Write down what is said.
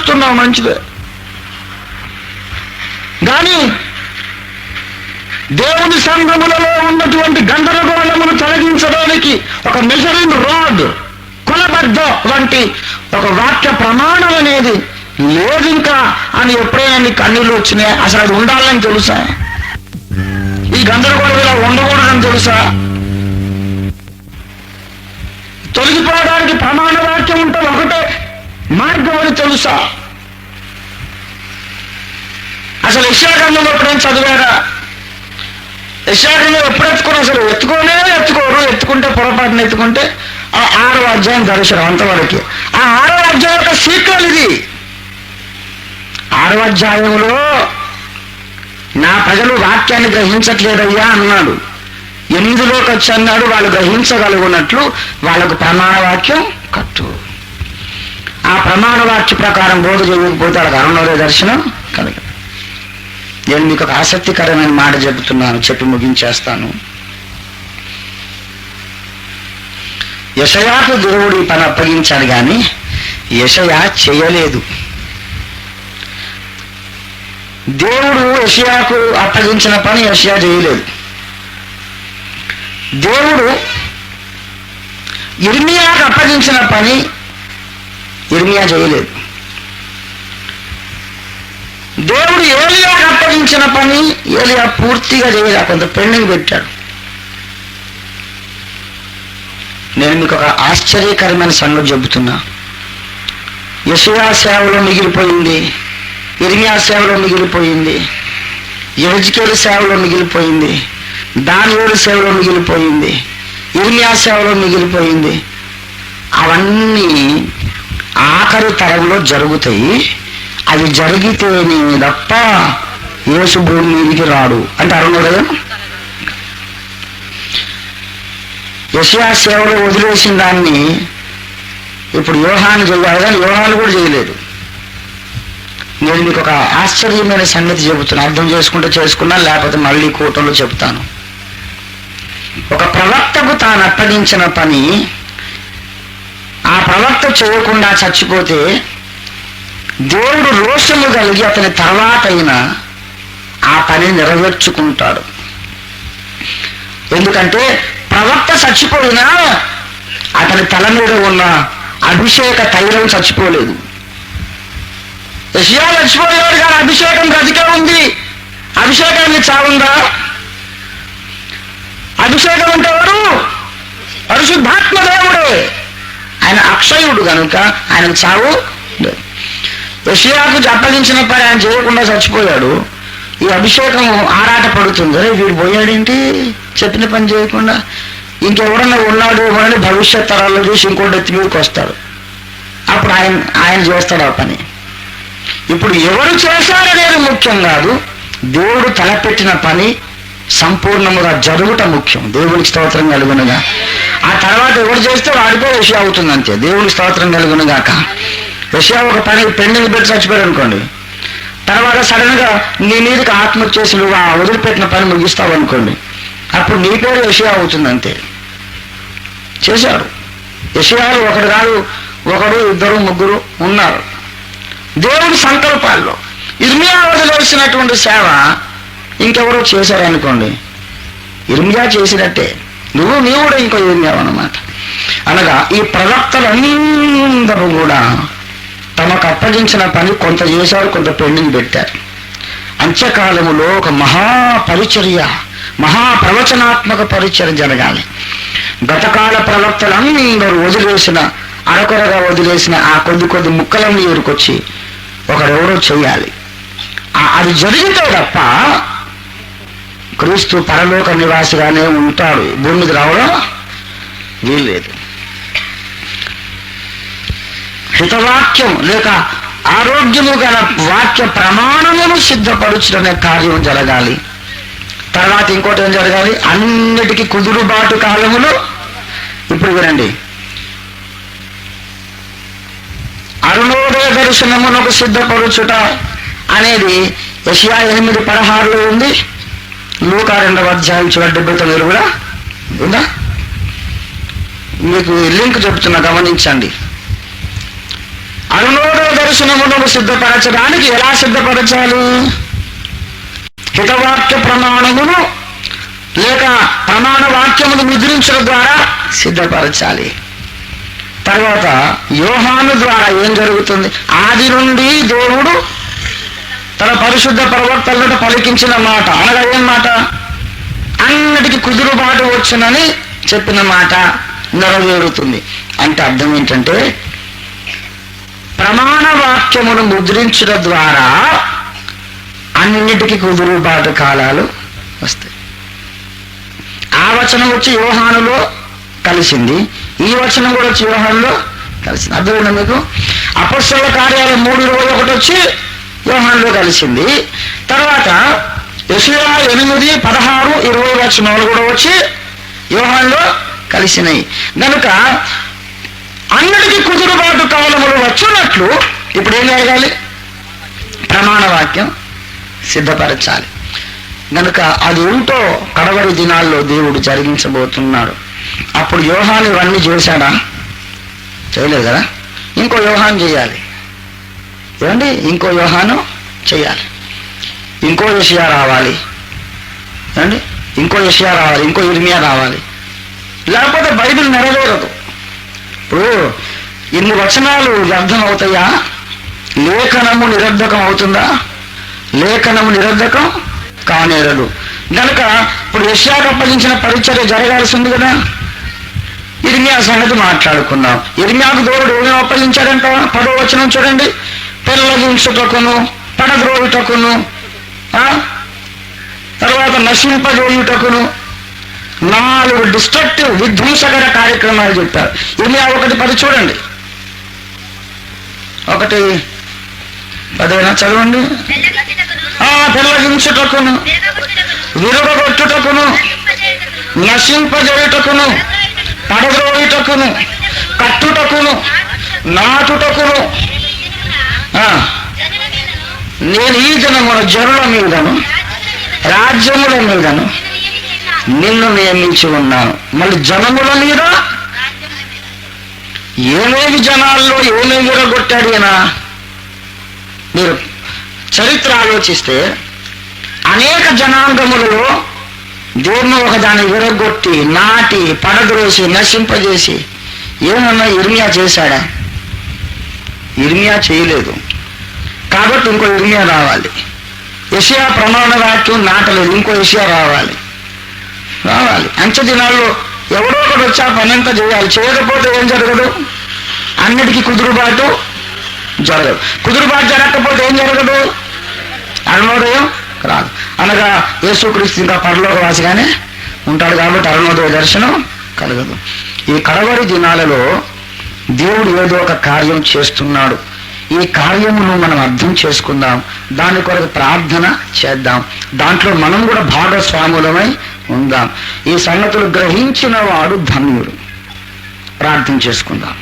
నడుస్తున్నావు, మంచిదే. కానీ దేవుని సంఘములలో ఉన్నటువంటి గందరగోళమును తొలగించడానికి ఒక మెజరింగ్ రాడ్, కొలబద్ద వంటి ఒక వాక్య ప్రమాణం అనేది లేదు ఇంకా అని ఎప్పుడైనా నీ కన్నీళ్ళు వచ్చినాయి? అసలు అది ఉండాలని తెలుసా? ఈ గందరగోళం ఇలా ఉండకూడదని తెలుసా? తొలగిపోవడానికి ప్రమాణ వాక్యం ఉంటుంది, ఒకటే మార్గం అని తెలుసా? అసలు యెషయా గ్రంథంలో ఎప్పుడైనా చదివారా? యెషయా గ్రంథం ఎప్పుడు ఎత్తుకున్నా అసలు ఎత్తుకోరు. ఎత్తుకుంటే పొరపాటున ఎత్తుకుంటే ఆ 6వ అధ్యాయం దర్శనం అంతవరకు. ఆ 6వ అధ్యాయం యొక్క సీక్వెల్ ఇది. 6వ అధ్యాయంలో నా ప్రజలు వాక్యాన్ని గ్రహించట్లేదయ్యా అన్నాడు. 8లోకి వచ్చి అన్నాడు వాళ్ళు గ్రహించగలుగున్నట్లు వాళ్ళకు ప్రమాణ వాక్యం కట్టు. ఆ ప్రమాణ వాక్య ప్రకారం బోధ చేయకపోతే వాళ్ళకి అరుణోదయ దర్శనం కలగదు. నేను మీకు ఒక ఆసక్తికరమైన మాట చెబుతున్నాను, చెప్పి ముగించేస్తాను. యెషయాకు దేవుడు ఈ పని అప్పగించాడు, కానీ యెషయా చేయలేదు. దేవుడు యెషయాకు అప్పగించిన పని యెషయా చేయలేదు. దేవుడు యిర్మీయాకు అప్పగించిన పని యిర్మీయా చేయలేదు. దేవుడు ఏలియాకు అప్పగించిన పని ఏలియా పూర్తిగా చేయలేదు, కొంత పెండింగ్ పెట్టాడు. నేను మీకు ఒక ఆశ్చర్యకరమైన సంగతి చెబుతున్నా. యెషయా సేవలో మిగిలిపోయింది, యిర్మీయా సేవలో మిగిలిపోయింది, యెహెజ్కేలు సేవలో మిగిలిపోయింది, దానియేలు సేవలో మిగిలిపోయింది, యిర్మీయా సేవలో మిగిలిపోయింది. అవన్నీ ఆఖరి తరంలో జరుగుతాయి. అవి జరిగితేనే తప్ప యేసు భూమి మీదికి రాడు అంటే అరుణోదయం. యెషయా సేవలో వదిలేసిన దాన్ని ఇప్పుడు యోహాను చేయాలి, కానీ యోహాను కూడా చేయలేదు. నేను మీకు ఒక ఆశ్చర్యమైన సంగతి చెబుతున్నా, అర్థం చేసుకుంటే చేసుకున్నా, లేకపోతే మళ్ళీ కూటంలో చెప్తాను. ఒక ప్రవక్తకు తాను అప్పగించిన పని ఆ ప్రవక్త చేయకుండా చచ్చిపోతే దేవుడు రోషము కలిగి అతని తర్వాత అయినా ఆ పని నెరవేర్చుకుంటాడు. ఎందుకంటే ప్రవక్త చచ్చిపోయినా అతని తల మీద ఉన్న అభిషేక తైలం చచ్చిపోలేదు. యెషయా చచ్చిపోయాడు, కానీ అభిషేకం బ్రతికే ఉంది. అభిషేకాన్ని చావుందా? అభిషేకం అంటే ఎవరు? పరిశుద్ధాత్మ దేవుడే. ఆయన అక్షయుడు కనుక ఆయన చావు లేదు. యెషయాకు అప్పగించిన పని ఆయన చేయకుండా చచ్చిపోయాడు. ఈ అభిషేకం ఆరాట పడుతుంది, వీడు పోయాడేంటి చెప్పిన పని చేయకుండా, ఇంకెవరన్నా ఉన్నాడు అని భవిష్యత్ తరాల్లో చూసి ఇంకోటి ఎత్తి మీదకి వస్తాడు. అప్పుడు ఆయన చేస్తాడు ఆ పని. ఇప్పుడు ఎవరు చేశారనేది ముఖ్యం కాదు, దేవుడు తలపెట్టిన పని సంపూర్ణముగా జరుగుట ముఖ్యం. దేవునికి స్తోత్రం కలుగునుగా. ఆ తర్వాత ఎవరు చేస్తే వాడిపో యెషయా అవుతుంది అంతే. దేవునికి స్తోత్రం కలుగునుగాక. యెషయా ఒక పని పెండింగ్ పెట్టి చచ్చిపోయాడు అనుకోండి, తర్వాత సడన్ గా నీ మీదకి ఆత్మ వచ్చేసి నువ్వు ఆ వదిలిపెట్టిన పని ముగిస్తావు అనుకోండి, అప్పుడు నీ పేరు యెషయా అవుతుంది అంతే. చేశాడు. యెషయాలు ఒకడు కాదు, ఒకడు, ఇద్దరు, ముగ్గురు ఉన్నారు దేవుడి సంకల్పాల్లో. యిర్మీయా వదిలేసినటువంటి సేవ ఇంకెవరో చేశారనుకోండి, యిర్మీయా చేసినట్టే, నీవు కూడా ఇంకో యిర్మీయా అన్నమాట. అనగా ఈ ప్రవక్తలందరూ కూడా తమకు అప్పగించిన పని కొంత చేశారు, కొంత పెండింగ్ పెట్టారు. అంత్యకాలములో ఒక మహాపరిచర్య, మహాప్రవచనాత్మక పరిచర్య జరగాలి. గతకాల ప్రవక్తలందరూ వదిలేసిన, అరకొరగా వదిలేసిన ఆ కొద్ది ముక్కలన్నీ ఊరుకొచ్చి ఒకడెవరో చెయ్యాలి. అది జరిగితే తప్ప క్రీస్తు పరలోక నివాసిగానే ఉంటాడు, భూమి మీద రావడం వీల్లేదు. హితవాక్యం లేక ఆరోగ్యము గల వాక్య ప్రమాణమును సిద్ధపరచుకునే కార్యం జరగాలి. తర్వాత ఇంకోటి ఏం జరగాలి? అన్నిటికీ కుదురుబాటు కాలములో. ఇప్పుడు వినండి, అరుణోదయ దర్శనమునకు సిద్ధపరచుట అనేది యెషయా 8:16 ఉంది, లూకా 2వ అధ్యాయం 79 కూడా ఉందా? మీకు లింక్ చెప్తున్నా, గమనించండి. అరుణోదయ దర్శనమును సిద్ధపరచడానికి ఎలా సిద్ధపరచాలి? హితవాక్య ప్రమాణమును లేక ప్రమాణ వాక్యమును ముద్రించడం ద్వారా సిద్ధపరచాలి. తర్వాత యోహాను ద్వారా ఏం జరుగుతుంది? ఆది నుండి దేవుడు తన పరిశుద్ధ ప్రవక్తలను పలికించిన మాట, అనగా ఏం మాట? అన్నిటికీ కుదురుబాటు వచ్చునని చెప్పిన మాట నెరవేరుతుంది. అంటే అర్థం ఏంటంటే ప్రమాణ వాక్యమును ముద్రించడం ద్వారా అన్నిటికీ కుదురుబాటు కాలాలు వస్తాయి. ఆ వచనం వచ్చి యోహానులో కలిసింది, ఈ వచనం కూడా వచ్చి యోహానులో కలిసింది. అర్థమైందా మీకు? అపొస్తలుల కార్యాలు 3:21 వచ్చి యోహానులో కలిసింది. తర్వాత యెషయా 8:16-20 వచనాలు కూడా వచ్చి యోహానులో కలిసినాయి. కనుక అన్నిటికీ కుదురుబాటు కాలములు వచ్చినట్లు ఇప్పుడు ఏం జరగాలి? ప్రమాణ వాక్యం సిద్ధపరచాలి. కనుక అది ఏమిటో కడవరి దినాల్లో దేవుడు జరిగించబోతున్నాడు. అప్పుడు యోహాను ఇవన్నీ చేశాడా? చేయలేదు కదా. ఇంకో యోహాను చేయాలి. ఏమండి? ఇంకో యోహాను చేయాలి. ఇంకో యెషయా రావాలి. ఏమండి? ఇంకో యెషయా రావాలి, ఇంకో ఇర్మియా రావాలి. లేకపోతే బైబిల్ నెరవేరదు. ఇప్పుడు ఇన్ని వచనాలు వ్యర్థం అవుతాయా? లేఖనము నిరర్ధకం అవుతుందా? లేఖనము నిరర్ధకం కానేరదు. కనుక ఇప్పుడు యెషయాకు అప్పగించిన పరిచర్య జరగాల్సింది కదా. ఇర్మియా సంగతి మాట్లాడుకుందాం. ఇర్మియాకు దేవుడు ఏమేమి అప్పగించాడంట? 10వ వచనం చూడండి. పెళ్ళగించుటకును, పడద్రోయుటకును, తర్వాత నశింపజేయుటకును 4 డిస్ట్రక్టివ్ విధ్వంసకర కార్యక్రమాలు చెప్పారు. ఇర్మియా 1:10 చూడండి. 1:10 చదవండి. పెళ్ళగించుటకును, విరుగొట్టుటకును, నశింపజేయుటకును, పడద్రోయుటకును, కట్టుటకును, నాటుటకును, నేను ఈ జనముల జనుల మీదను రాజ్యముల మీదను నిన్ను నియమించి ఉన్నాను. మళ్ళీ జనముల మీద ఏమేమి జనాల్లో ఏమేమి విరగొట్టాడు ఈయన? మీరు చరిత్ర ఆలోచిస్తే అనేక జనాంగములలో దేవుని ఒకదాన్ని విరగొట్టి, నాటి, పడద్రోసి, నశింపజేసి ఏమన్నా ఇర్మియా చేశాడా? ఇర్మియా చేయలేదు. కాబట్టి ఇంకో ఇర్మియా రావాలి. యెషయా ప్రమాణ వాక్యం నాటలేదు, ఇంకో యెషయా రావాలి. అంచె దినాల్లో ఎవరో ఒకటి వచ్చి ఆ పని అంతా చేయాలి. చేయకపోతే ఏం జరగదు? అన్నిటికీ కుదురుబాటు జరగదు. కుదురుబాటు జరగకపోతే ఏం జరగదు? అరుణోదయం రాదు. అనగా యేసుక్రీస్తు ఇంకా పరలోకవాసిగానే ఉంటాడు కాబట్టి అరుణోదయ దర్శనం కలగదు. ఈ కడవరి దినాలలో దేవుడు ఏదో ఒక కార్యం చేస్తున్నాడు. ఈ కార్యమును మనం అర్థం చేసుకుందాం, దాని కొరకు ప్రార్థన చేద్దాం, దాంట్లో మనం కూడా భాగస్వాములమై ఉందాం. ఈ సంగతులు గ్రహించిన వాడు ధన్యుడు. ప్రార్థన చేసుకుందాం.